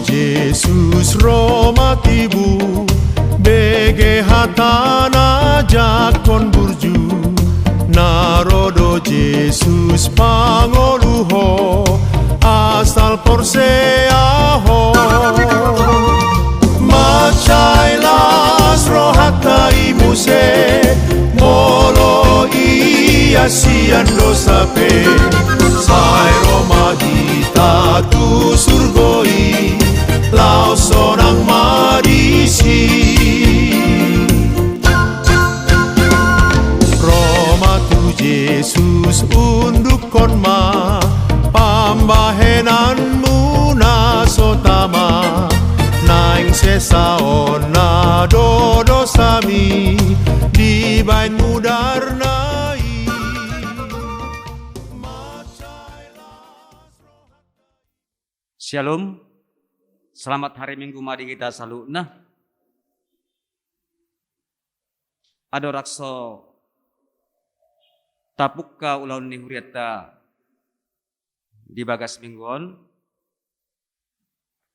Jesus romatibu bege hatana jakon burju narodo Jesus pangoluho asal porseaho macailas rohata imuse molo iasian dosape sai romahita tu surgoi lau sonang marisi Roma tu Jesus unduk konma pambahenan muna sotama naing sesaon na dodo sami di bain mudarnai. Shalom, selamat hari Minggu, mari kita salutna. Adorakso tapukka ulaun ni huriata di bagas mingguon.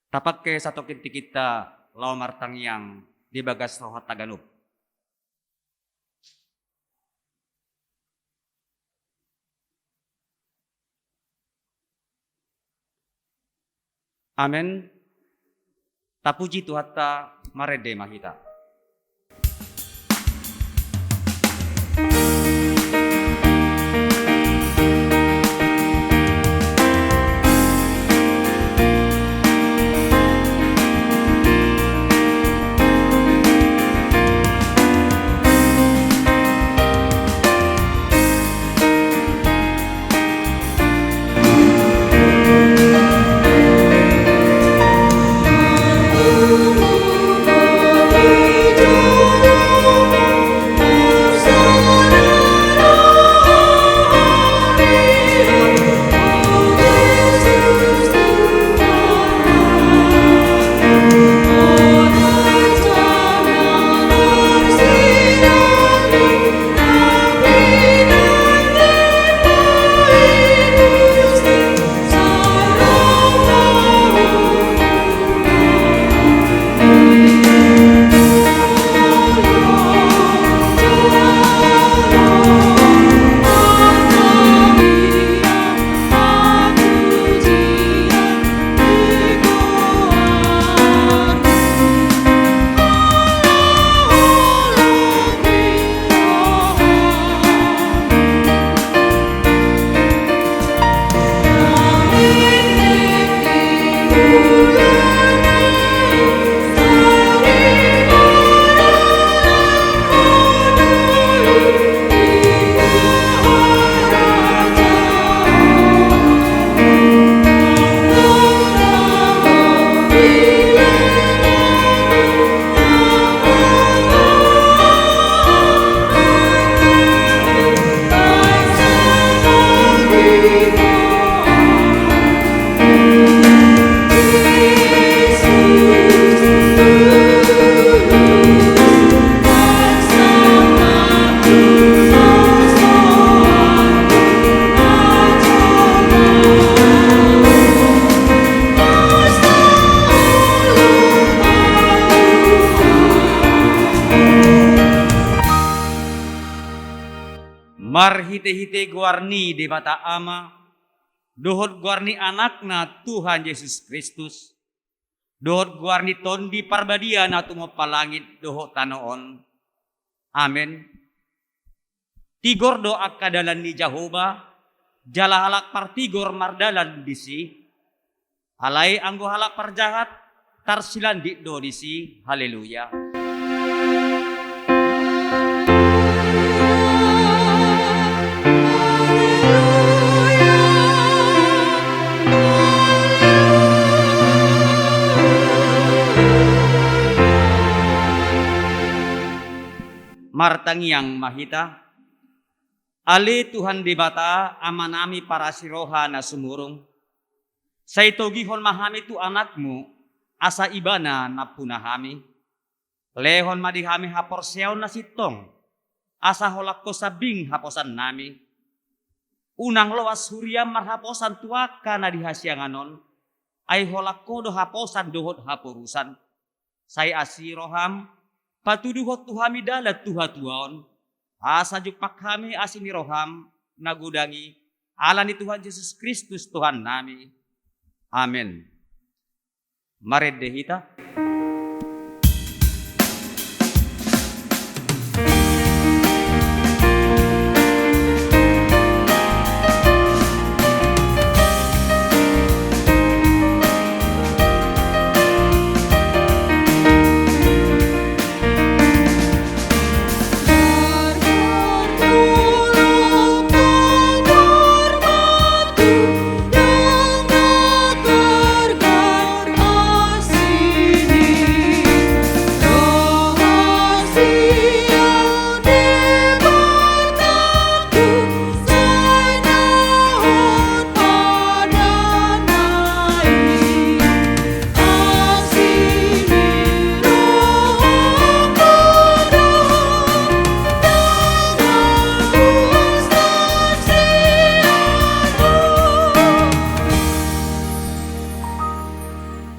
Tapakke satu kinti kita lau martang yang di bagas rohat taganup. Amen. Tapuji Tuhata marede mahita. Marhite-hite guarni di mata ama, dohot guarni anakna Tuhan Yesus Kristus, dohot guarni tondi parbadia na tumo palangit dohot tanoon. Amen. Tigor doa kadalan ni Jehovah, jala halak partigor mardalan disi, halai anggo halak parjahat, tarsilan di do disi, haleluya. Martang yang mahita, ali Tuhan di bata amanami para siroha na sumurung. Sa itogihon mahami tu anakmu, asa ibana na punahami. Lehon madihami haporseaw na sitong, asa holak ko sabing haposan nami. Unang lawas huriam marhaposan tuaka na dihasyanganon, Ay holako do haposan dohot hapurusan. Say asi roham, patuduhot tuhami dalat tuha tuaon. Asajuk pakhami asini roham, nagudangi. Ala ni Tuhan Yesus Kristus Tuhan nami. Amin. Maredehita.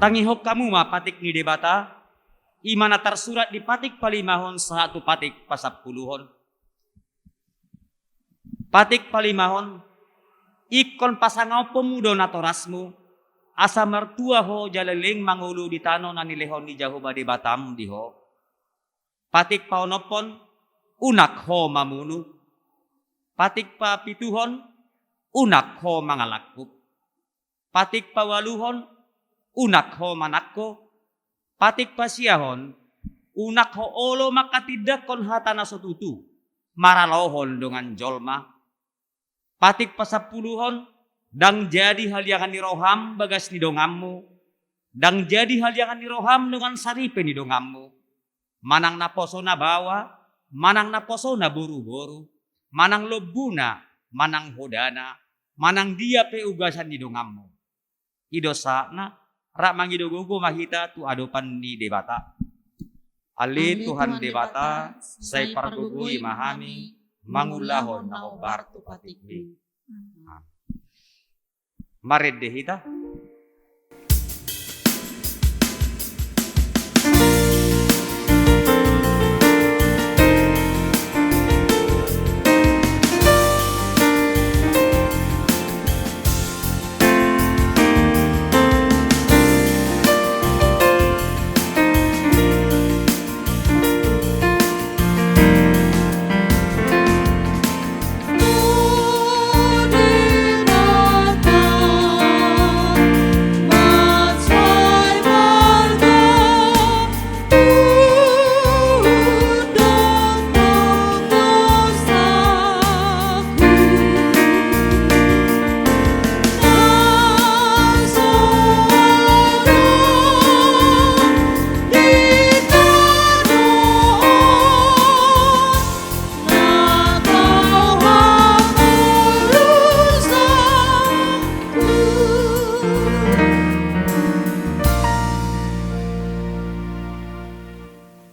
Tangihok kamu ma patik ni debata, imana tersurat di patik palimahon satu patik pasapuluhon. Patik palimahon, ikon pasangau pemuda natorasmu, asa mertua ho jaleling mangulu di tano nanilehon ni Jahoba di Batam diho. Patik paonopon, unak ho mamunu. Patik pa pituhon, unak ho mangalakuk. Patik pawaluhon, unak ho manakko, patik pasiahon, unak ho olo makatidakon hatana sotutu, maralohon dengan jolma. Patik pasapuluhon, dang jadi hal yang ni roham bagas ni dongammu, dang jadi hal yang ni roham dengan saripe ni dongammu. Manang naposo na bawa, manang naposo na buru-buru, manang lobuna, manang hodana, manang dia pe ugasan ni dongammu. Idosa na, rak mangidogogo mahita tu adopan ni debata. Ali Tuhan debata, say pargugui mahami, mangulahon na obar tu patikbi. Marid dehita.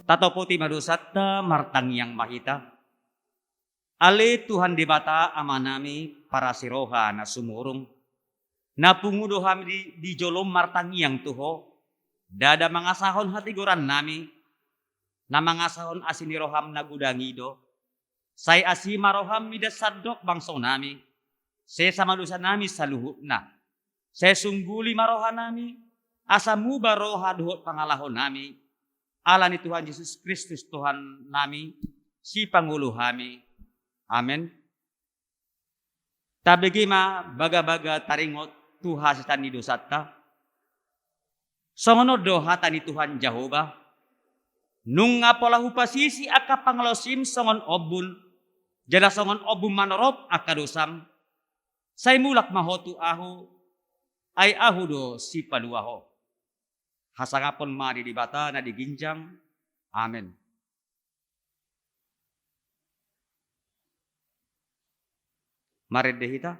Tato poti madusatta martang yang mahita. Ale Tuhan debata amanami para siroha na sumurung. Napungudo kami di jolom martang yang tuho. Dada mangasahon hati goran nami. Na mangasahon asini roham na gudangido. Say asima roham midas sadok bangso nami. Se sama dosa nami saluhut na. Se sungguli maroha nami. Asamu baroha duhot pangalahon nami. Allah ni Tuhan Yesus Kristus Tuhan nami, si Pangulo kami. Amen. Tabigi ma baga-baga taringot Tuhan sitan ni dosata. Songono doha tani Tuhan Jehovah. Nung apolahu pasisi aka panglosim songon obun. Jala songon obun manorop aka dosam. Say mulak mahotu ahu. Ay ahu do si paluaho. Hasangapon mari di bata na diginjang. Amen. Mari dehita.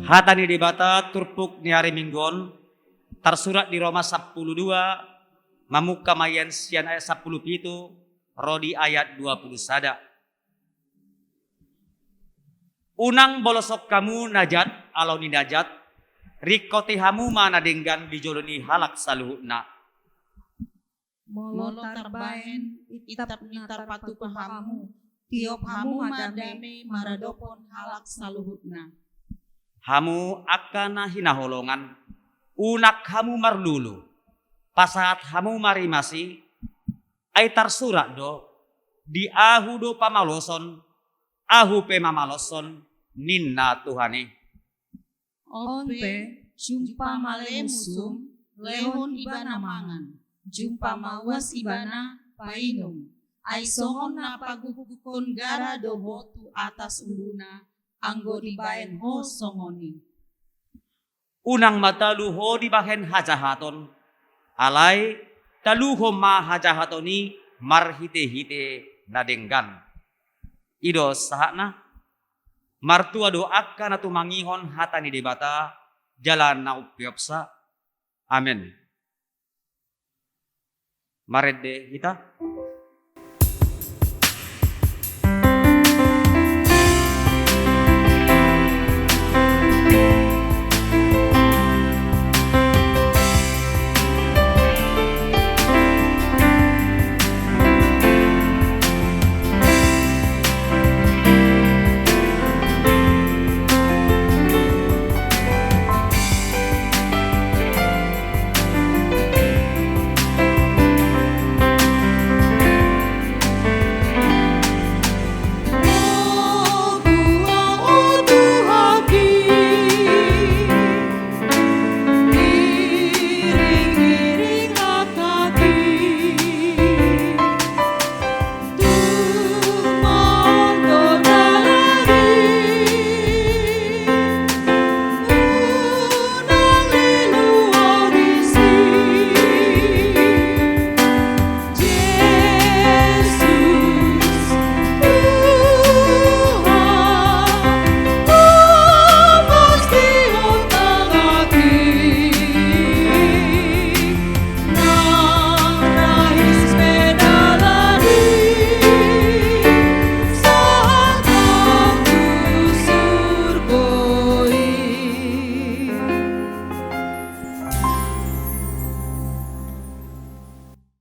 Hatani debata turpuk ni hari Minggon tersurat di Roma 12 mamuka mayan sian ayat 10 pitu rodi ayat 20 sada. Unang bolosok kamu najat alau ni najat rikote hamu mana denggan bijoloni halak saluhna. Molo tarbaen itap nitar patu pahamu tiop hamu madame maradopon halak saluhutna. Hamu akana hinaholongan, unak hamu marlulu, pasahat hamu marimasi, ay tarsurat do, di ahu do pamaloson, ahu pe mamaloson, ninna Tuhane. Onpe, jumpa male musum, lehon ibana mangan, jumpa mawas ibana painum, ay songon na pagugukon gara doho tu atas uluna, anggo dibaen ho songoni. Unang mataluho dibahen hajahaton, alay taluho ma hajahatoni marhite-hite nadenggan. Ido sahakna, martua doaka na tumangihon hatani debata, jalan na upiopsa. Amen. Marede kita.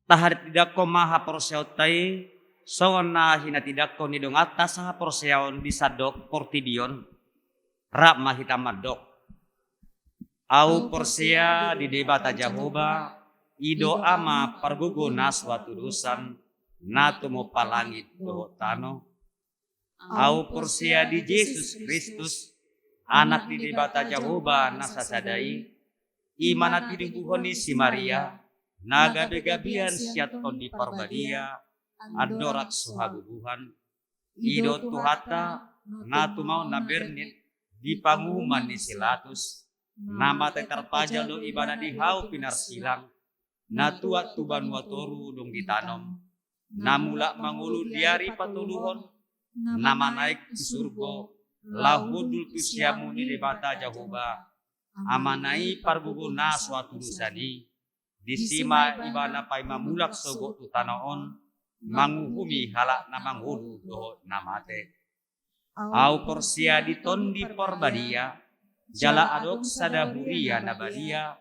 Taharit tidak ko maha porseot tay sawan na hina tidak ko nidong atas sa porseon bisadok portidion rap mahita madok au porsea di debata Jehovah ido ama parguguna suatu dusan natu mo palangit do tano au porsea di Yesus Kristus anak di debata Jehovah nasasadai imanat dibuhoni si Maria naga begabian siaton di parbadia adorak suhagubuhan ido tuhata natu mau nabernit di panguman ni silatus nama terpajal do ibadah di hau pinar silang natuat tuban watoru dong ditanom namula mangulu diari patuluhon nama naik di surgo lahudul tusiamu ni debata Jehovah amanai parguguna suatu dusani disima ibana pai mamulak sogo tu tanaon manguhumi halak na mangulu doho namate au porsia ditondi porbadia jala adok sada huria nabadia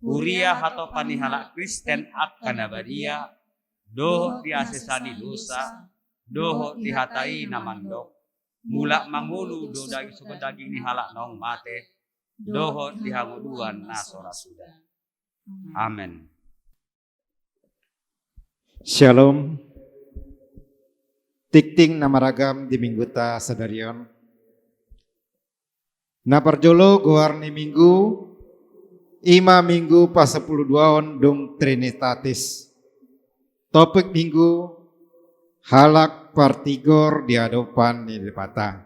huria hato pani halak Kristen akka nabadia doho diasesani dosa doho dihatai namandok mulak mangulu do daging sogo daging ni halak nong mate doho dihanguduan nasora sudah. Amin. Shalom. Tikting namaragam di minggu ta sadarion. Naparjolo goarni minggu ima minggu pas 10 duaon dong Trinitatis. Topik minggu halak partigor di adopan ni depata.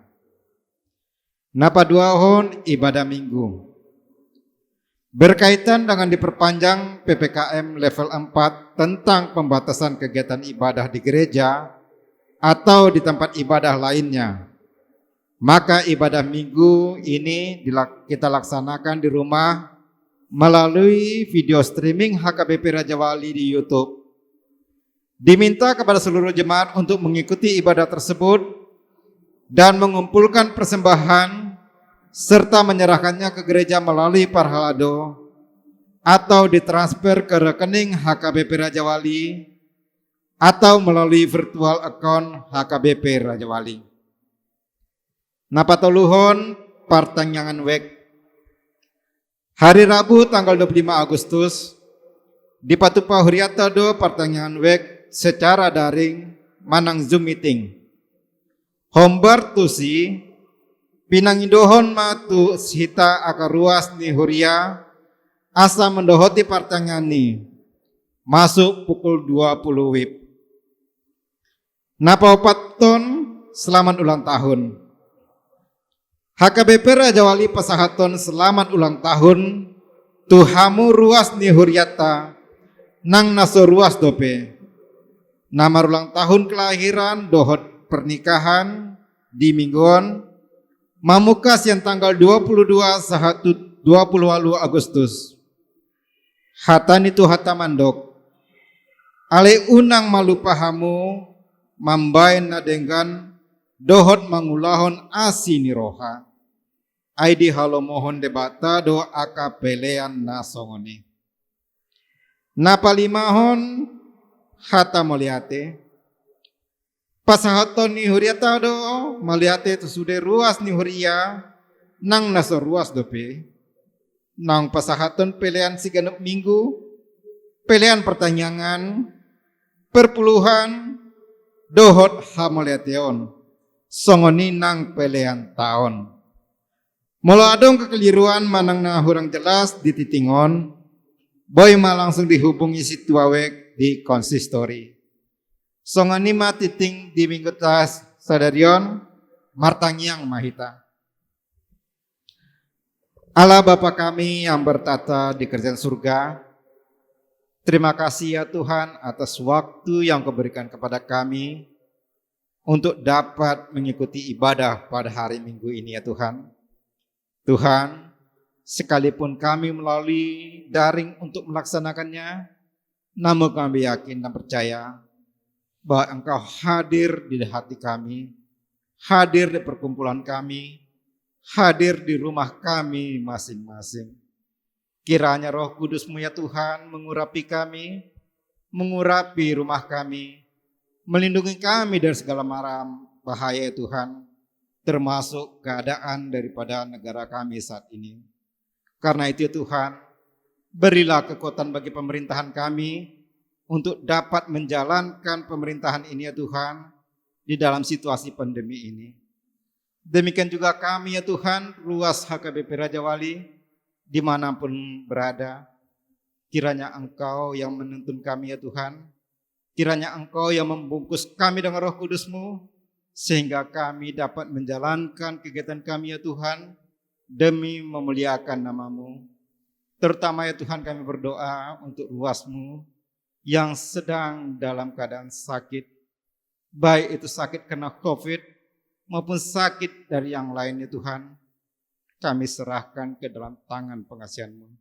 Napa duahon ibadah minggu. Berkaitan dengan diperpanjang PPKM level 4 tentang pembatasan kegiatan ibadah di gereja atau di tempat ibadah lainnya Maka ibadah minggu ini kita laksanakan di rumah melalui video streaming HKBP Raja Wali di YouTube. Diminta kepada seluruh jemaat untuk mengikuti ibadah tersebut dan mengumpulkan persembahan serta menyerahkannya ke gereja melalui Parhalado atau ditransfer ke rekening HKBP Raja Wali atau melalui virtual account HKBP Raja Wali. Napatoluhon partanyangan wek. Hari Rabu tanggal 25 Agustus di Patupa Huriata do partanyangan wek secara daring manang Zoom meeting. Hombar tusi pinangidohon matu sita aka ruas ni Huria asa mendohoti partanyangan ni masuk pukul 20 WIB. Napa ton selamat ulang tahun. HKBP Raja Wali Pasahaton selamat ulang tahun. Tuhamu ruas ni Huriata nang naso ruas dope. Nama ulang tahun kelahiran dohot pernikahan di mingguan mamukas yang tanggal 22 sahatu 20 Agustus. Hatan itu hata mandok. Ale unang malu pahamu mambain nadenggan dohot mangulahon asini roha. Aidi halo mohon debata do akapelean nasongoni. Napalimahon hata moliate. Pasahaton ni huriata do maliate tu sude ruas ni huria nang naso ruas dope. Nang pasahaton pelean siganep minggu, pelean pertanyaan, perpuluhan, dohot hamoliateon. Songoni nang pelean taon. Mula adong kekeliruan manang na hurang jelas di titingon, boy ma langsung dihubungi si tuawek di konsistori. Songani ma titing di minggu tas sadarion, martangyang mahita. Allah Bapa kami yang bertata di kerajaan surga, terima kasih ya Tuhan atas waktu yang Kau berikan kepada kami untuk dapat mengikuti ibadah pada hari Minggu ini ya Tuhan. Tuhan, sekalipun kami melalui daring untuk melaksanakannya, namun kami yakin dan percaya bahwa Engkau hadir di hati kami, hadir di perkumpulan kami, hadir di rumah kami masing-masing. Kiranya Roh Kudus-Mu ya Tuhan mengurapi kami, mengurapi rumah kami, melindungi kami dari segala mara bahaya ya Tuhan, termasuk keadaan daripada negara kami saat ini. Karena itu ya Tuhan, berilah kekuatan bagi pemerintahan kami untuk dapat menjalankan pemerintahan ini ya Tuhan di dalam situasi pandemi ini. Demikian juga kami ya Tuhan, ruas HKBP Raja Wali dimanapun berada, kiranya Engkau yang menuntun kami ya Tuhan, kiranya Engkau yang membungkus kami dengan Roh Kudus-Mu, sehingga kami dapat menjalankan kegiatan kami ya Tuhan demi memuliakan nama-Mu. Terutama ya Tuhan kami berdoa untuk ruas-Mu yang sedang dalam keadaan sakit, baik itu sakit kena COVID maupun sakit dari yang lain ya Tuhan. Kami serahkan ke dalam tangan pengasihan-Mu.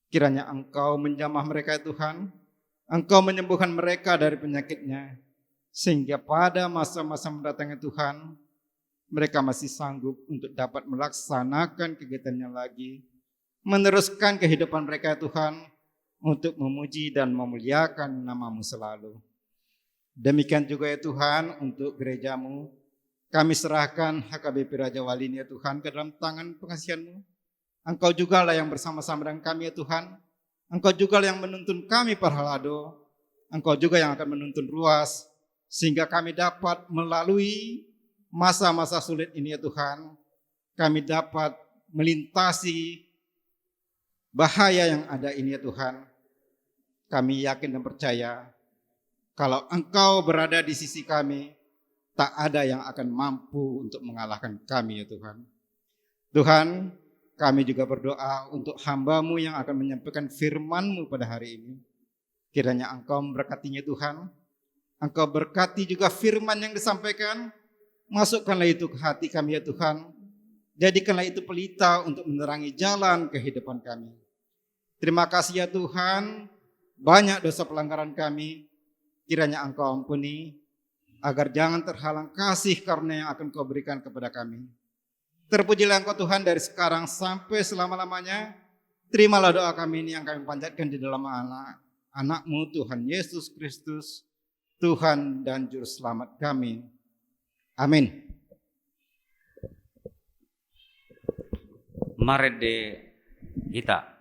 Kiranya Engkau menjamah mereka ya Tuhan, Engkau menyembuhkan mereka dari penyakitnya, sehingga pada masa-masa mendatangnya Tuhan, mereka masih sanggup untuk dapat melaksanakan kegiatannya lagi, meneruskan kehidupan mereka ya Tuhan, untuk memuji dan memuliakan nama-Mu selalu. Demikian juga ya Tuhan untuk gereja-Mu, kami serahkan HKBP Raja Wali ini ya Tuhan ke dalam tangan pengasihan-Mu. Engkau juga lah yang bersama-sama dengan kami ya Tuhan, Engkau juga lah yang menuntun kami Parhalado, Engkau juga yang akan menuntun ruas, sehingga kami dapat melalui masa-masa sulit ini ya Tuhan, kami dapat melintasi bahaya yang ada ini ya Tuhan. Kami yakin dan percaya kalau Engkau berada di sisi kami, tak ada yang akan mampu untuk mengalahkan kami ya Tuhan. Tuhan, kami juga berdoa untuk hamba-Mu yang akan menyampaikan firman-Mu pada hari ini. Kiranya Engkau memberkatinya Tuhan. Engkau berkati juga firman yang disampaikan. Masukkanlah itu ke hati kami ya Tuhan. Jadikanlah itu pelita untuk menerangi jalan kehidupan kami. Terima kasih ya Tuhan, banyak dosa pelanggaran kami, kiranya Engkau ampuni, agar jangan terhalang kasih karunia yang akan Kau berikan kepada kami. Terpujilah Engkau Tuhan dari sekarang sampai selama-lamanya. Terimalah doa kami ini yang kami panjatkan di dalam anak-Mu Tuhan Yesus Kristus, Tuhan dan Juru Selamat kami. Amin. Mari kita.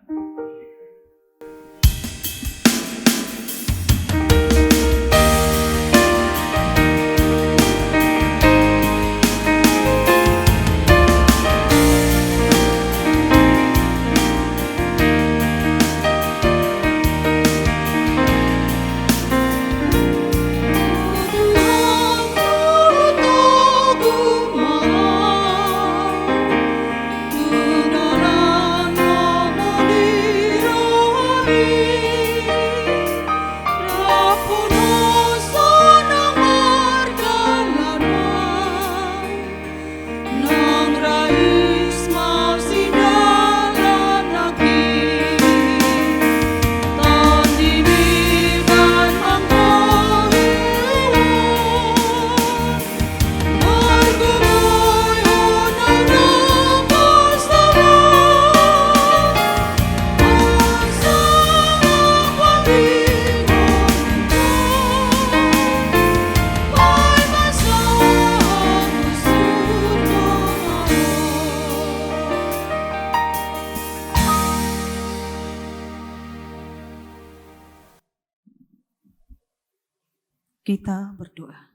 Kita berdoa.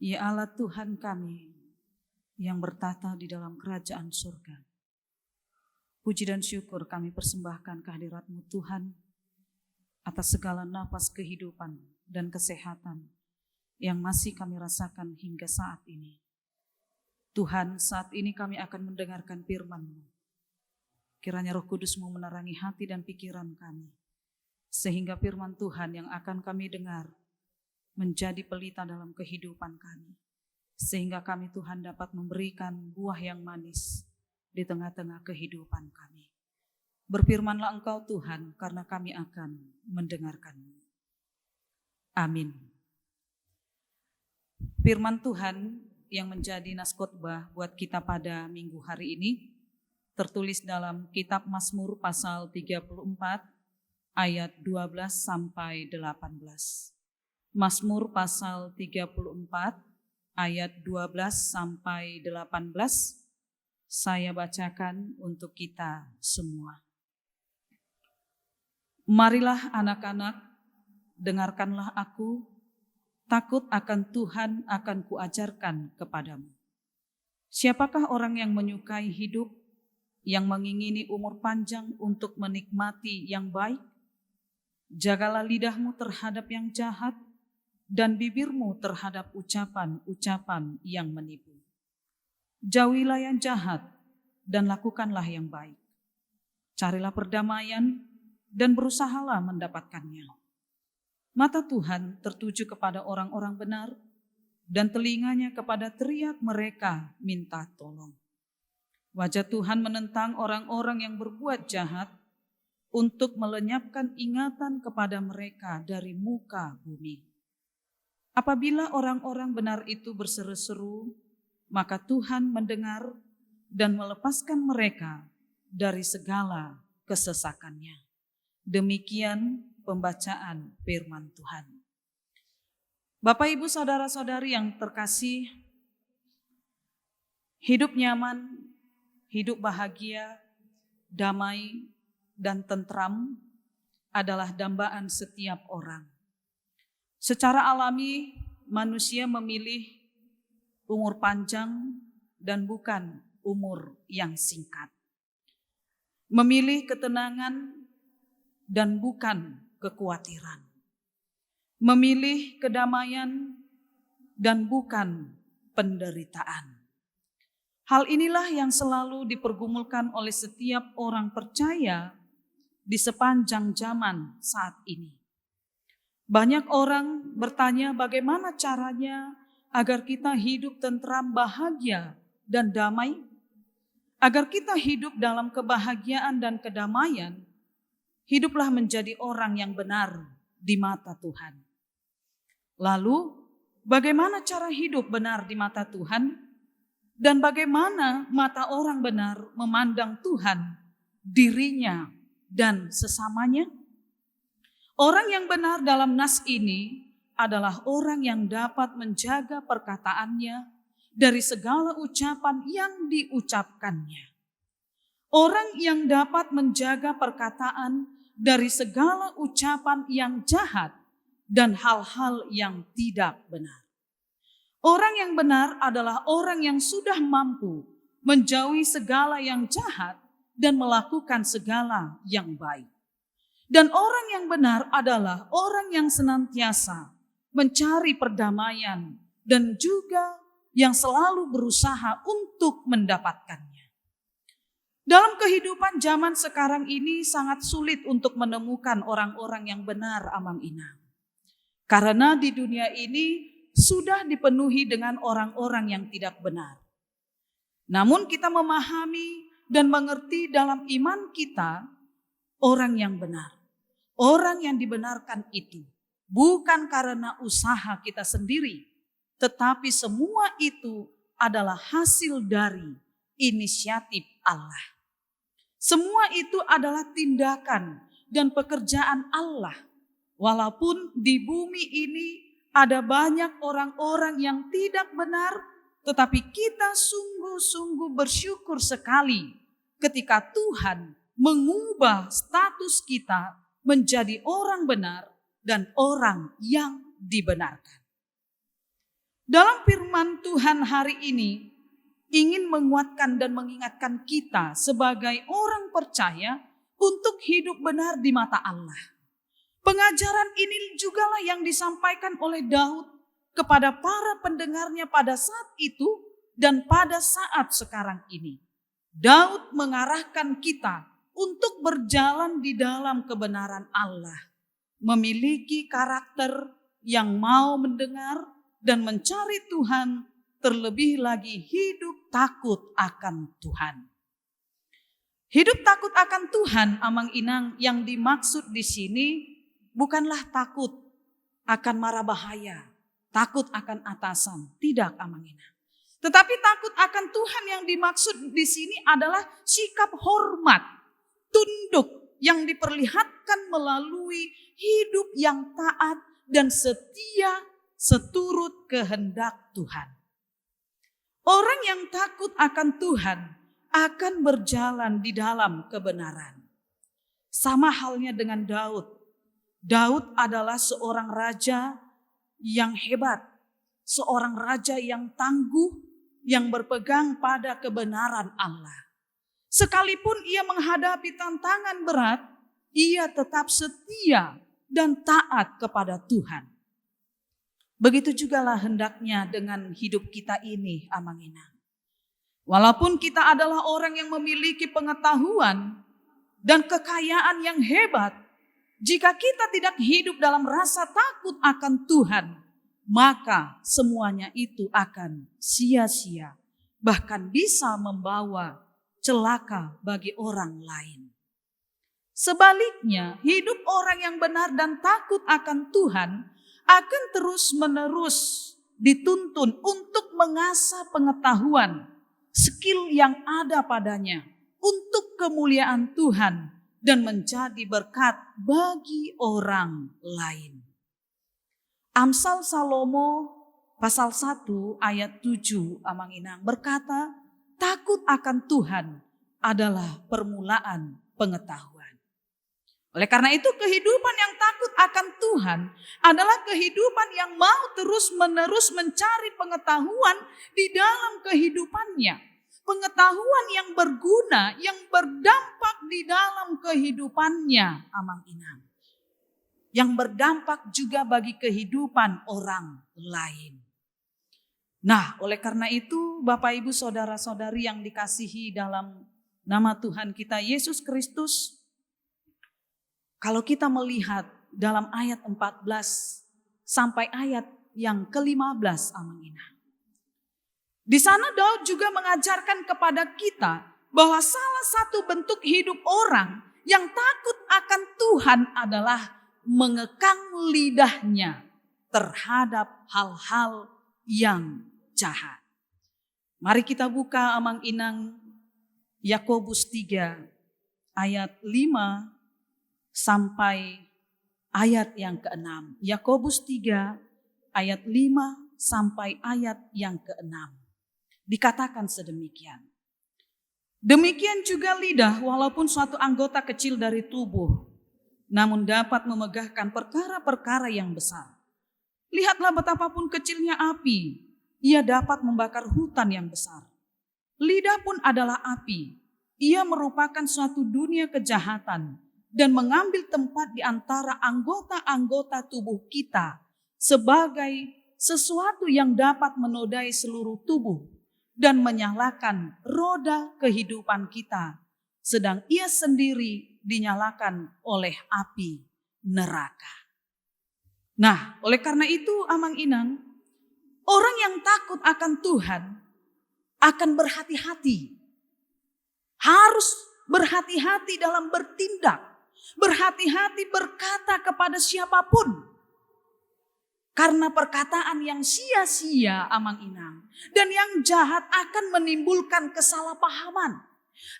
Ya Allah Tuhan kami yang bertata di dalam kerajaan surga. Puji dan syukur kami persembahkan kehadirat-Mu Tuhan atas segala napas kehidupan dan kesehatan yang masih kami rasakan hingga saat ini. Tuhan, saat ini kami akan mendengarkan firman-Mu. Kiranya Roh Kudus-Mu menerangi hati dan pikiran kami, sehingga firman Tuhan yang akan kami dengar menjadi pelita dalam kehidupan kami. Sehingga kami Tuhan dapat memberikan buah yang manis di tengah-tengah kehidupan kami. Berfirmanlah Engkau Tuhan, karena kami akan mendengarkan-Mu. Amin. Firman Tuhan yang menjadi nas khotbah buat kita pada minggu hari ini tertulis dalam kitab Mazmur pasal 34 ayat 12 sampai 18. Mazmur pasal 34 ayat 12 sampai 18 saya bacakan untuk kita semua. Marilah anak-anak, dengarkanlah aku, takut akan Tuhan akan kuajarkan kepadamu. Siapakah orang yang menyukai hidup, yang mengingini umur panjang untuk menikmati yang baik? Jagalah lidahmu terhadap yang jahat dan bibirmu terhadap ucapan-ucapan yang menipu. Jauhilah yang jahat dan lakukanlah yang baik. Carilah perdamaian dan berusahalah mendapatkannya. Mata Tuhan tertuju kepada orang-orang benar dan telinganya kepada teriak mereka minta tolong. Wajah Tuhan menentang orang-orang yang berbuat jahat untuk melenyapkan ingatan kepada mereka dari muka bumi. Apabila orang-orang benar itu berseru-seru, maka Tuhan mendengar dan melepaskan mereka dari segala kesesakannya. Demikian pembacaan firman Tuhan. Bapak, Ibu, saudara-saudari yang terkasih, hidup nyaman, hidup bahagia, damai, dan tentram adalah dambaan setiap orang. Secara alami, manusia memilih umur panjang dan bukan umur yang singkat. Memilih ketenangan dan bukan kekhawatiran. Memilih kedamaian dan bukan penderitaan. Hal inilah yang selalu dipergumulkan oleh setiap orang percaya di sepanjang zaman saat ini. Banyak orang bertanya bagaimana caranya agar kita hidup tentram, bahagia, dan damai? Agar kita hidup dalam kebahagiaan dan kedamaian, hiduplah menjadi orang yang benar di mata Tuhan. Lalu, bagaimana cara hidup benar di mata Tuhan? Dan bagaimana mata orang benar memandang Tuhan, dirinya, dan sesamanya? Orang yang benar dalam nas ini adalah orang yang dapat menjaga perkataannya dari segala ucapan yang diucapkannya. Orang yang dapat menjaga perkataan dari segala ucapan yang jahat dan hal-hal yang tidak benar. Orang yang benar adalah orang yang sudah mampu menjauhi segala yang jahat dan melakukan segala yang baik. Dan orang yang benar adalah orang yang senantiasa mencari perdamaian dan juga yang selalu berusaha untuk mendapatkannya. Dalam kehidupan zaman sekarang ini sangat sulit untuk menemukan orang-orang yang benar, Amang Inang. Karena di dunia ini sudah dipenuhi dengan orang-orang yang tidak benar. Namun kita memahami dan mengerti dalam iman kita orang yang benar. Orang yang dibenarkan itu bukan karena usaha kita sendiri, tetapi semua itu adalah hasil dari inisiatif Allah. Semua itu adalah tindakan dan pekerjaan Allah. Walaupun di bumi ini ada banyak orang-orang yang tidak benar, tetapi kita sungguh-sungguh bersyukur sekali ketika Tuhan mengubah status kita menjadi orang benar dan orang yang dibenarkan. Dalam firman Tuhan hari ini ingin menguatkan dan mengingatkan kita sebagai orang percaya untuk hidup benar di mata Allah. Pengajaran ini jugalah yang disampaikan oleh Daud kepada para pendengarnya pada saat itu dan pada saat sekarang ini. Daud mengarahkan kita untuk berjalan di dalam kebenaran Allah, memiliki karakter yang mau mendengar dan mencari Tuhan, terlebih lagi hidup takut akan Tuhan. Hidup takut akan Tuhan, Amang Inang, yang dimaksud di sini bukanlah takut akan mara bahaya, takut akan atasan, tidak, Amang Inang. Tetapi takut akan Tuhan yang dimaksud di sini adalah sikap hormat, tunduk yang diperlihatkan melalui hidup yang taat dan setia seturut kehendak Tuhan. Orang yang takut akan Tuhan akan berjalan di dalam kebenaran. Sama halnya dengan Daud. Daud adalah seorang raja yang hebat, seorang raja yang tangguh, yang berpegang pada kebenaran Allah. Sekalipun ia menghadapi tantangan berat, ia tetap setia dan taat kepada Tuhan. Begitu jugalah hendaknya dengan hidup kita ini, Amang Inang. Walaupun kita adalah orang yang memiliki pengetahuan dan kekayaan yang hebat, jika kita tidak hidup dalam rasa takut akan Tuhan, maka semuanya itu akan sia-sia, bahkan bisa membawa celaka bagi orang lain. Sebaliknya, hidup orang yang benar dan takut akan Tuhan akan terus-menerus dituntun untuk mengasah pengetahuan, skill yang ada padanya untuk kemuliaan Tuhan dan menjadi berkat bagi orang lain. Amsal Salomo pasal 1 ayat 7, Amang Inang, berkata, takut akan Tuhan adalah permulaan pengetahuan. Oleh karena itu kehidupan yang takut akan Tuhan adalah kehidupan yang mau terus-menerus mencari pengetahuan di dalam kehidupannya. Pengetahuan yang berguna, yang berdampak di dalam kehidupannya, Amang Inang. Yang berdampak juga bagi kehidupan orang lain. Nah, oleh karena itu Bapak Ibu Saudara-saudari yang dikasihi dalam nama Tuhan kita Yesus Kristus, kalau kita melihat dalam ayat 14 sampai ayat yang ke-15 Amang Inang. Di sana Daud juga mengajarkan kepada kita bahwa salah satu bentuk hidup orang yang takut akan Tuhan adalah mengekang lidahnya terhadap hal-hal yang jahat. Mari kita buka Amang Inang Yakobus 3 ayat 5 sampai ayat yang ke-6. Yakobus 3 ayat 5 sampai ayat yang ke-6. Dikatakan sedemikian. Demikian juga lidah, walaupun suatu anggota kecil dari tubuh, namun dapat memegahkan perkara-perkara yang besar. Lihatlah betapapun kecilnya api, ia dapat membakar hutan yang besar. Lidah pun adalah api, ia merupakan suatu dunia kejahatan dan mengambil tempat di antara anggota-anggota tubuh kita sebagai sesuatu yang dapat menodai seluruh tubuh dan menyalakan roda kehidupan kita, sedang ia sendiri dinyalakan oleh api neraka. Nah, oleh karena itu Amang Inang, orang yang takut akan Tuhan akan berhati-hati. Harus berhati-hati dalam bertindak, berhati-hati berkata kepada siapapun. Karena perkataan yang sia-sia Amang Inang dan yang jahat akan menimbulkan kesalahpahaman,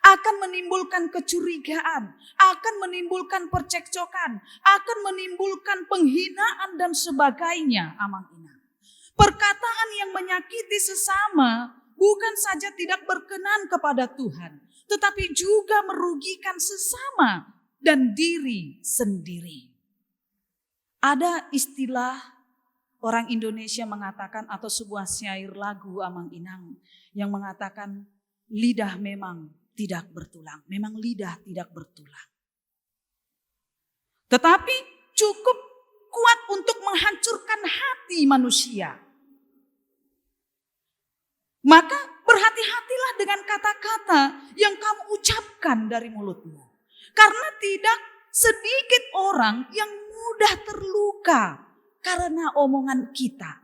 akan menimbulkan kecurigaan, akan menimbulkan percekcokan, akan menimbulkan penghinaan dan sebagainya Amang Inang. Perkataan yang menyakiti sesama bukan saja tidak berkenan kepada Tuhan, tetapi juga merugikan sesama dan diri sendiri. Ada istilah orang Indonesia mengatakan atau sebuah syair lagu Amang Inang yang mengatakan lidah memang tidak bertulang. Memang lidah tidak bertulang. Tetapi cukup kuat untuk menghancurkan hati manusia. Maka berhati-hatilah dengan kata-kata yang kamu ucapkan dari mulutmu. Karena tidak sedikit orang yang mudah terluka karena omongan kita.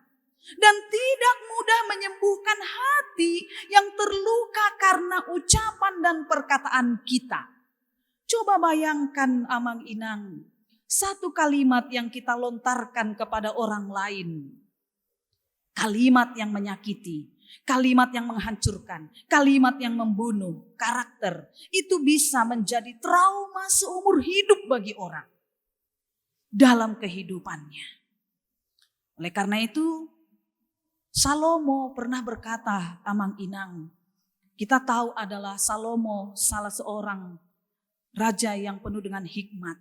Dan tidak mudah menyembuhkan hati yang terluka karena ucapan dan perkataan kita. Coba bayangkan Amang Inang, satu kalimat yang kita lontarkan kepada orang lain. Kalimat yang menyakiti, kalimat yang menghancurkan, kalimat yang membunuh karakter. Itu bisa menjadi trauma seumur hidup bagi orang dalam kehidupannya. Oleh karena itu, Salomo pernah berkata, Amang Inang, kita tahu adalah Salomo salah seorang raja yang penuh dengan hikmat.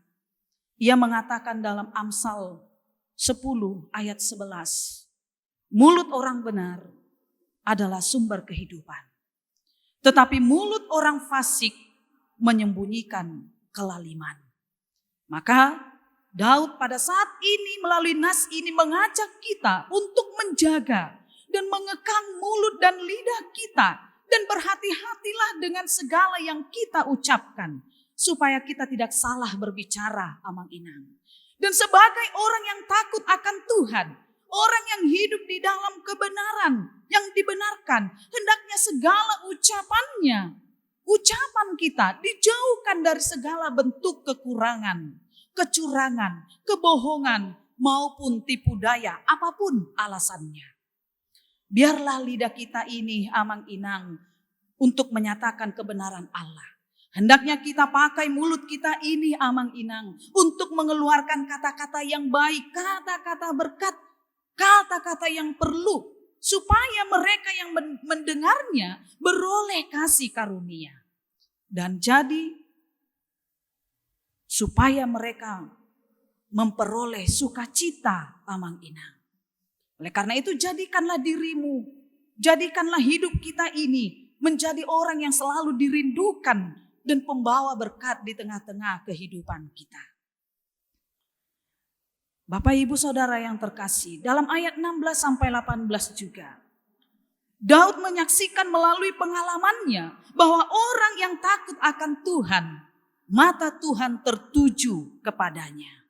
Ia mengatakan dalam Amsal 10 ayat 11, mulut orang benar adalah sumber kehidupan. Tetapi mulut orang fasik menyembunyikan kelaliman. Maka Daud pada saat ini melalui nas ini mengajak kita untuk menjaga dan mengekang mulut dan lidah kita. Dan berhati-hatilah dengan segala yang kita ucapkan. Supaya kita tidak salah berbicara Amang Inang. Dan sebagai orang yang takut akan Tuhan, orang yang hidup di dalam kebenaran, yang dibenarkan, hendaknya segala ucapan kita dijauhkan dari segala bentuk kekurangan, kecurangan, kebohongan, maupun tipu daya, apapun alasannya. Biarlah lidah kita ini Amang Inang untuk menyatakan kebenaran Allah. Hendaknya kita pakai mulut kita ini Amang Inang untuk mengeluarkan kata-kata yang baik, kata-kata berkat, kata-kata yang perlu. Supaya mereka yang mendengarnya beroleh kasih karunia. Dan jadi supaya mereka memperoleh sukacita Amang Inang. Oleh karena itu jadikanlah dirimu, jadikanlah hidup kita ini menjadi orang yang selalu dirindukan dan pembawa berkat di tengah-tengah kehidupan kita. Bapak Ibu Saudara yang terkasih, dalam ayat 16 sampai 18 juga Daud menyaksikan melalui pengalamannya bahwa orang yang takut akan Tuhan, mata Tuhan tertuju kepadanya.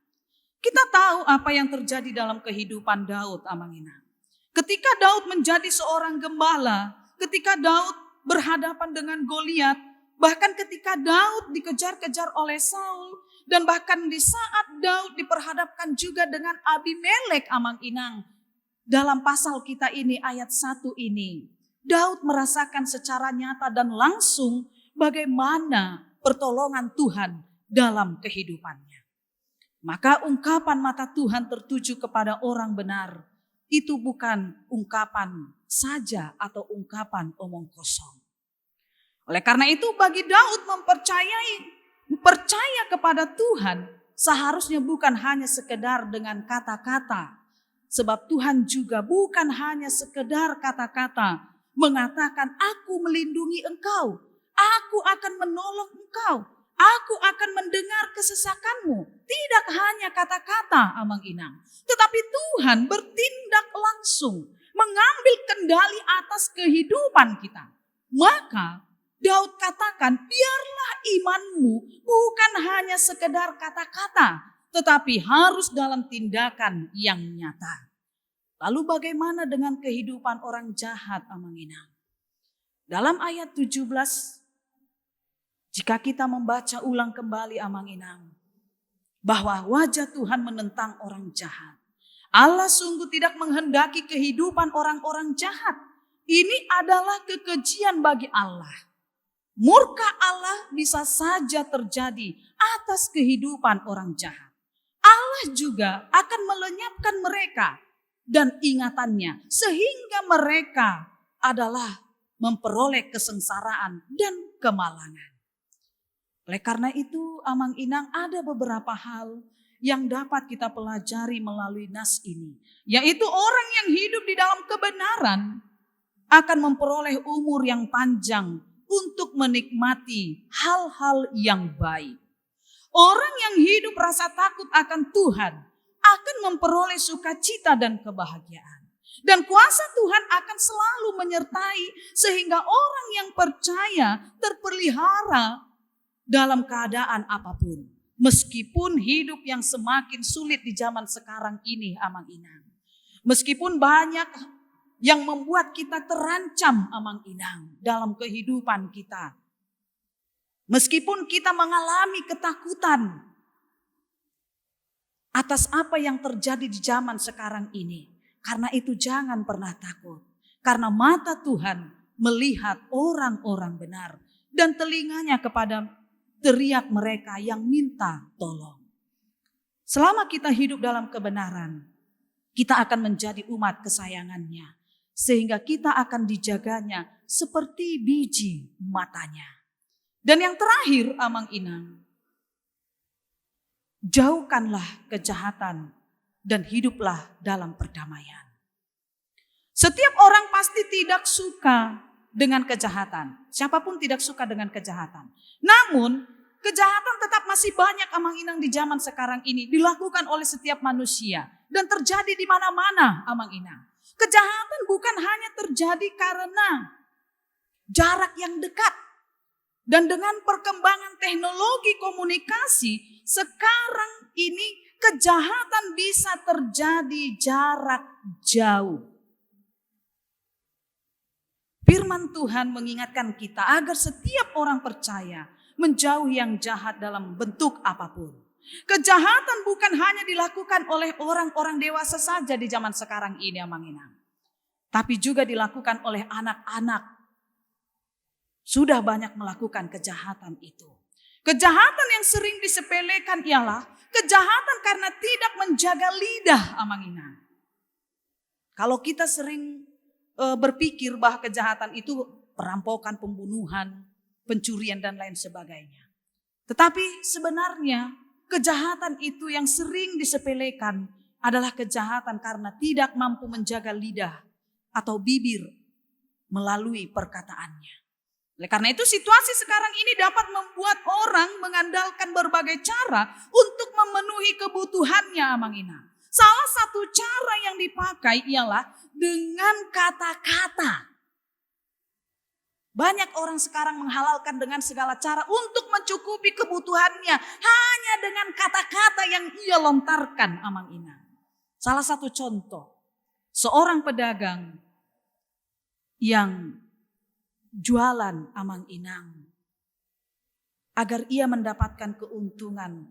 Kita tahu apa yang terjadi dalam kehidupan Daud, Amang-Inang. Ketika Daud menjadi seorang gembala, ketika Daud berhadapan dengan Goliat, bahkan ketika Daud dikejar-kejar oleh Saul, dan bahkan di saat Daud diperhadapkan juga dengan Abimelek, Amang-Inang. Dalam pasal kita ini, ayat 1 ini, Daud merasakan secara nyata dan langsung bagaimana pertolongan Tuhan dalam kehidupannya. Maka ungkapan mata Tuhan tertuju kepada orang benar, itu bukan ungkapan saja atau ungkapan omong kosong. Oleh karena itu bagi Daud percaya kepada Tuhan seharusnya bukan hanya sekedar dengan kata-kata. Sebab Tuhan juga bukan hanya sekedar kata-kata mengatakan aku melindungi engkau, aku akan menolong engkau, aku akan mendengar kesesakanmu. Tidak hanya kata-kata, Amang-Inang, tetapi Tuhan bertindak langsung, mengambil kendali atas kehidupan kita. Maka Daud katakan, biarlah imanmu bukan hanya sekedar kata-kata, tetapi harus dalam tindakan yang nyata. Lalu bagaimana dengan kehidupan orang jahat, Amang-Inang? Dalam ayat 17, jika kita membaca ulang kembali, Amang-Inang, bahwa wajah Tuhan menentang orang jahat. Allah sungguh tidak menghendaki kehidupan orang-orang jahat. Ini adalah kekejian bagi Allah. Murka Allah bisa saja terjadi atas kehidupan orang jahat. Allah juga akan melenyapkan mereka dan ingatannya sehingga mereka adalah memperoleh kesengsaraan dan kemalangan. Oleh karena itu, Amang-Inang, ada beberapa hal yang dapat kita pelajari melalui nas ini, yaitu orang yang hidup di dalam kebenaran akan memperoleh umur yang panjang untuk menikmati hal-hal yang baik. Orang yang hidup rasa takut akan Tuhan akan memperoleh sukacita dan kebahagiaan. Dan kuasa Tuhan akan selalu menyertai sehingga orang yang percaya terpelihara dalam keadaan apapun. Meskipun hidup yang semakin sulit di zaman sekarang ini, Amang-Inang. Meskipun banyak yang membuat kita terancam, Amang-Inang, dalam kehidupan kita. Meskipun kita mengalami ketakutan atas apa yang terjadi di zaman sekarang ini. Karena itu jangan pernah takut. Karena mata Tuhan melihat orang-orang benar. Dan telinganya kepada teriak mereka yang minta tolong. Selama kita hidup dalam kebenaran, kita akan menjadi umat kesayangannya. Sehingga kita akan dijaganya seperti biji matanya. Dan yang terakhir, Amang-Inang, jauhkanlah kejahatan dan hiduplah dalam perdamaian. Setiap orang pasti tidak suka dengan kejahatan. Siapapun tidak suka dengan kejahatan. Namun, kejahatan tetap masih banyak, Amang-Inang, di zaman sekarang ini dilakukan oleh setiap manusia dan terjadi di mana-mana, Amang-Inang. Kejahatan bukan hanya terjadi karena jarak yang dekat. Dan dengan perkembangan teknologi komunikasi, sekarang ini kejahatan bisa terjadi jarak jauh. Firman Tuhan mengingatkan kita agar setiap orang percaya menjauhi yang jahat dalam bentuk apapun. Kejahatan bukan hanya dilakukan oleh orang-orang dewasa saja di zaman sekarang ini, Amang-Inang. Tapi juga dilakukan oleh anak-anak. Sudah banyak melakukan kejahatan itu. Kejahatan yang sering disepelekan ialah kejahatan karena tidak menjaga lidah, Amang-Inang. Kalau kita sering berpikir bahwa kejahatan itu perampokan, pembunuhan, pencurian dan lain sebagainya. Tetapi sebenarnya kejahatan itu yang sering disepelekan adalah kejahatan karena tidak mampu menjaga lidah atau bibir melalui perkataannya. Oleh karena itu situasi sekarang ini dapat membuat orang mengandalkan berbagai cara untuk memenuhi kebutuhannya, Amang-Inang. Salah satu cara yang dipakai ialah dengan kata-kata. Banyak orang sekarang menghalalkan dengan segala cara untuk mencukupi kebutuhannya hanya dengan kata-kata yang ia lontarkan, amang inang. Salah satu contoh, seorang pedagang yang jualan, amang inang, agar ia mendapatkan keuntungan,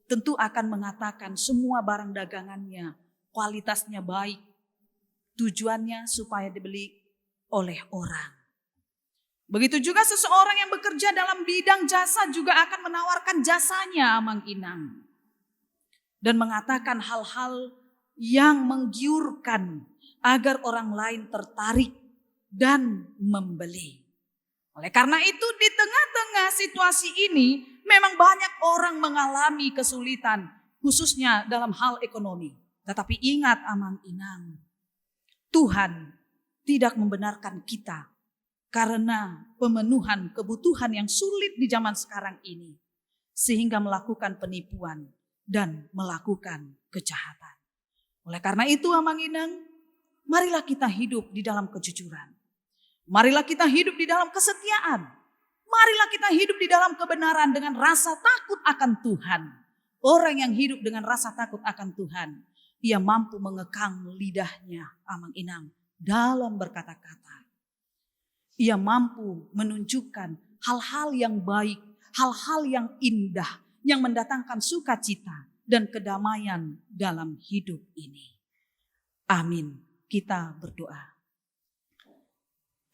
tentu akan mengatakan semua barang dagangannya kualitasnya baik. Tujuannya supaya dibeli oleh orang. Begitu juga seseorang yang bekerja dalam bidang jasa juga akan menawarkan jasanya, amang inang. Dan mengatakan hal-hal yang menggiurkan agar orang lain tertarik dan membeli. Oleh karena itu di tengah-tengah situasi ini memang banyak orang mengalami kesulitan khususnya dalam hal ekonomi. Tetapi ingat, amang inang, Tuhan tidak membenarkan kita karena pemenuhan kebutuhan yang sulit di zaman sekarang ini sehingga melakukan penipuan dan melakukan kejahatan. Oleh karena itu, amang inang, marilah kita hidup di dalam kejujuran. Marilah kita hidup di dalam kesetiaan. Marilah kita hidup di dalam kebenaran dengan rasa takut akan Tuhan. Orang yang hidup dengan rasa takut akan Tuhan, ia mampu mengekang lidahnya, amang inang, dalam berkata-kata. Ia mampu menunjukkan hal-hal yang baik, hal-hal yang indah, yang mendatangkan sukacita dan kedamaian dalam hidup ini. Amin. Kita berdoa.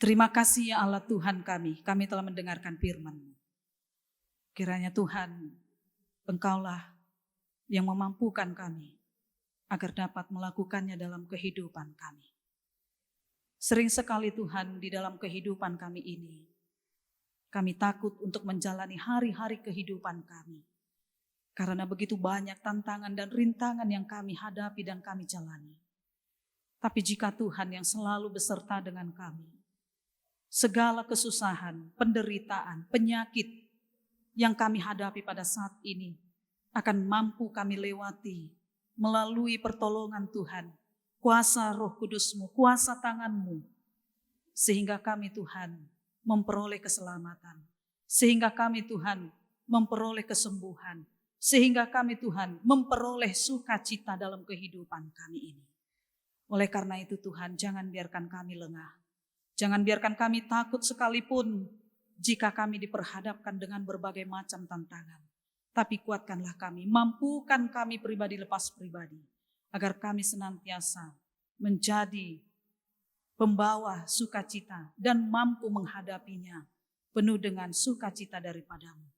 Terima kasih ya Allah Tuhan kami telah mendengarkan firman-Mu. Kiranya Tuhan, Engkaulah yang memampukan kami agar dapat melakukannya dalam kehidupan kami. Sering sekali Tuhan di dalam kehidupan kami ini, kami takut untuk menjalani hari-hari kehidupan kami. Karena begitu banyak tantangan dan rintangan yang kami hadapi dan kami jalani. Tapi jika Tuhan yang selalu beserta dengan kami, segala kesusahan, penderitaan, penyakit yang kami hadapi pada saat ini akan mampu kami lewati melalui pertolongan Tuhan, kuasa Roh Kudus-Mu, kuasa tangan-Mu, sehingga kami Tuhan memperoleh keselamatan, sehingga kami Tuhan memperoleh kesembuhan, sehingga kami Tuhan memperoleh sukacita dalam kehidupan kami ini. Oleh karena itu Tuhan, jangan biarkan kami lengah. Jangan biarkan kami takut sekalipun jika kami diperhadapkan dengan berbagai macam tantangan. Tapi kuatkanlah kami, mampukan kami pribadi lepas pribadi. Agar kami senantiasa menjadi pembawa sukacita dan mampu menghadapinya penuh dengan sukacita daripada-Mu.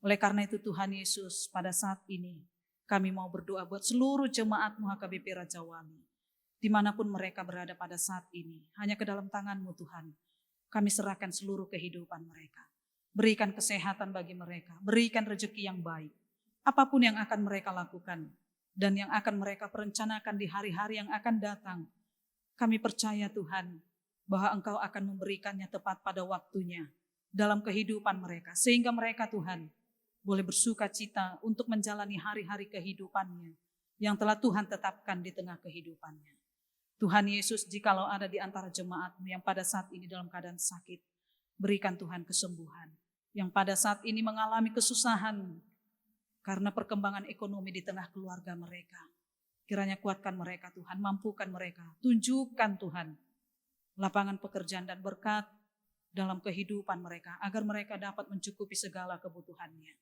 Oleh karena itu Tuhan Yesus, pada saat ini kami mau berdoa buat seluruh jemaat-Mu HKBP Raja Wali. Dimanapun mereka berada pada saat ini, hanya ke dalam tangan-Mu Tuhan, kami serahkan seluruh kehidupan mereka. Berikan kesehatan bagi mereka, berikan rezeki yang baik. Apapun yang akan mereka lakukan dan yang akan mereka perencanakan di hari-hari yang akan datang, kami percaya Tuhan bahwa Engkau akan memberikannya tepat pada waktunya dalam kehidupan mereka. Sehingga mereka Tuhan boleh bersuka cita untuk menjalani hari-hari kehidupannya yang telah Tuhan tetapkan di tengah kehidupannya. Tuhan Yesus, jikalau ada di antara jemaat-Mu yang pada saat ini dalam keadaan sakit, berikan Tuhan kesembuhan. Yang pada saat ini mengalami kesusahan karena perkembangan ekonomi di tengah keluarga mereka. Kiranya kuatkan mereka Tuhan, mampukan mereka. Tunjukkan Tuhan lapangan pekerjaan dan berkat dalam kehidupan mereka, agar mereka dapat mencukupi segala kebutuhannya.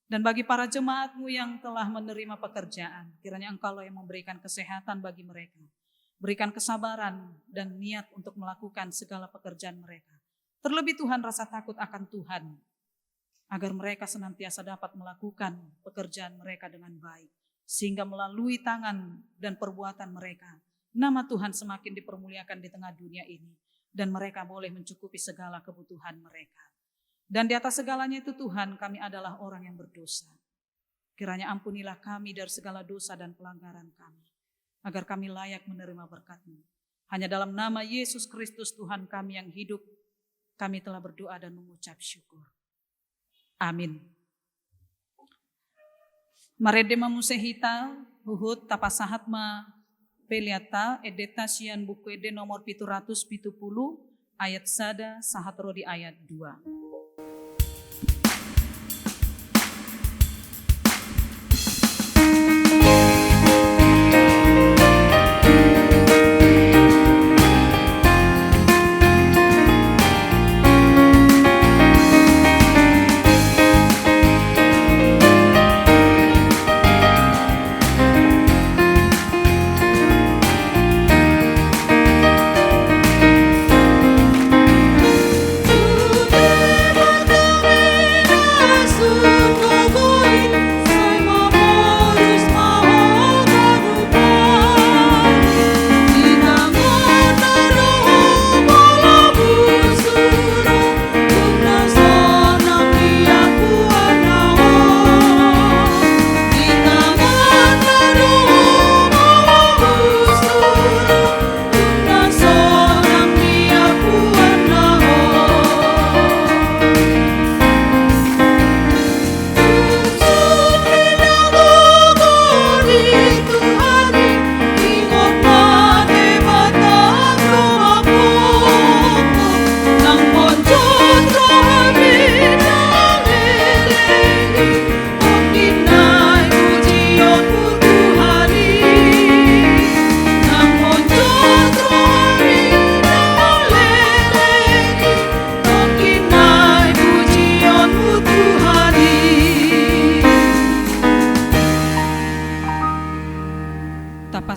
Dan bagi para jemaat-Mu yang telah menerima pekerjaan, kiranya Engkau yang memberikan kesehatan bagi mereka. Berikan kesabaran dan niat untuk melakukan segala pekerjaan mereka. Terlebih Tuhan rasa takut akan Tuhan, agar mereka senantiasa dapat melakukan pekerjaan mereka dengan baik. Sehingga melalui tangan dan perbuatan mereka, nama Tuhan semakin dipermuliakan di tengah dunia ini. Dan mereka boleh mencukupi segala kebutuhan mereka. Dan di atas segalanya itu Tuhan, kami adalah orang yang berdosa. Kiranya ampunilah kami dari segala dosa dan pelanggaran kami, agar kami layak menerima berkat-Mu. Hanya dalam nama Yesus Kristus Tuhan kami yang hidup, kami telah berdoa dan mengucap syukur. Amin. Maredema musehita, huhut tapasahat ma peliata, edeta sian buku ede nomor 770, ayat sada sahatro di ayat 2.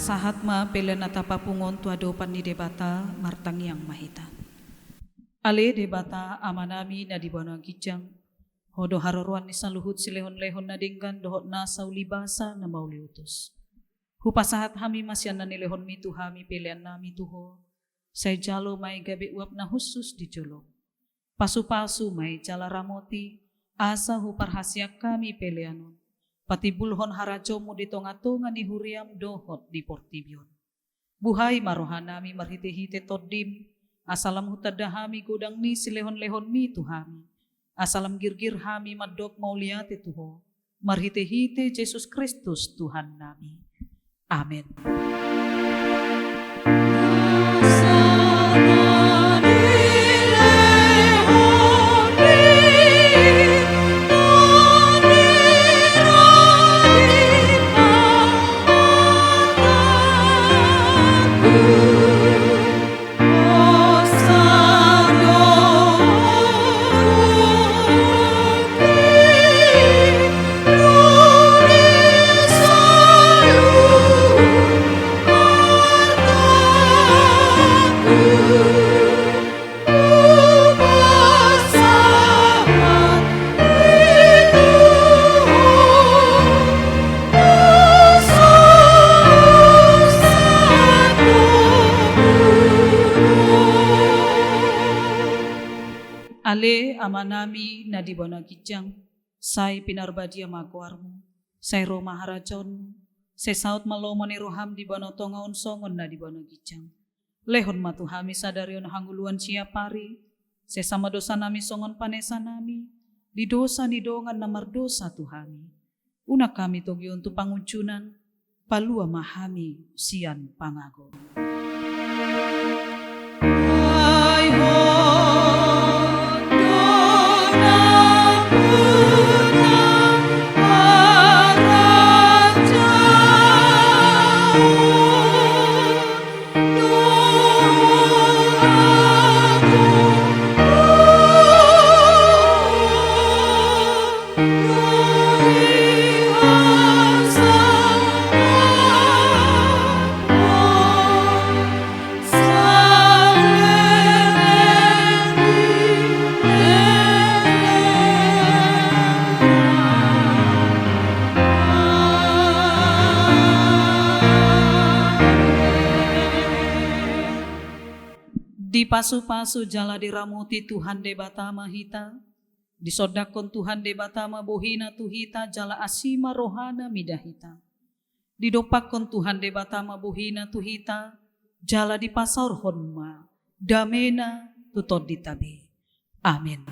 Sahatma pelena tapa pungon tua dopan ni debata martang yang mahita. Ale debata amanami na dibono gijang. Hodo haroruan ni saluhut silehon-lehon na dinggan dohot na saulibasa na mauliutos. Hupasahat hami masyan na nilehon mi tuhami pelian nami tuho. Say jalo may gabi uap na husus di jolo. Pasu-pasu may jala ramoti. Asa huparhasyak kami pelianon. Pati bulhon harajomu di tonga-tonga ni huriam dohot di portibion. Buhay marohanami marhite-hite todim, asalam hutadahami gudang ni silehon-lehon mi tuhami. Asalam girgir hami madok mauliate tuho, marhite-hite Yesus Kristus Tuhan nami. Amin. Ale amanami na di bona gijang, say pinarbadia makuarmu, say roma haraconmu, say saut malomo ni roham di bona tongaon songon na di bona gijang. Lehon matuhami sadarion hanguluan siapari, say sama dosa nami songon panesa nami, di dosa ni dongan na mardosa tuhami. Una kami togi untuk panguncunan, palua mahami sian pangago. Di pasu-pasu jala diramuti Tuhan de batama hita, disodakon Tuhan de batama bohina tuhita jala asima rohana midahita. Didopakon Tuhan de batama bohina tuhita, jala di pasar honma, damena tutod ditabi. Amin.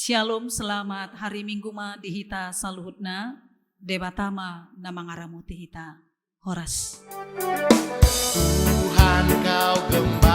Shalom, selamat hari Minggu ma dihita saluhutna, debatama namangaramu tihita. Horas. Tuhan kau gembala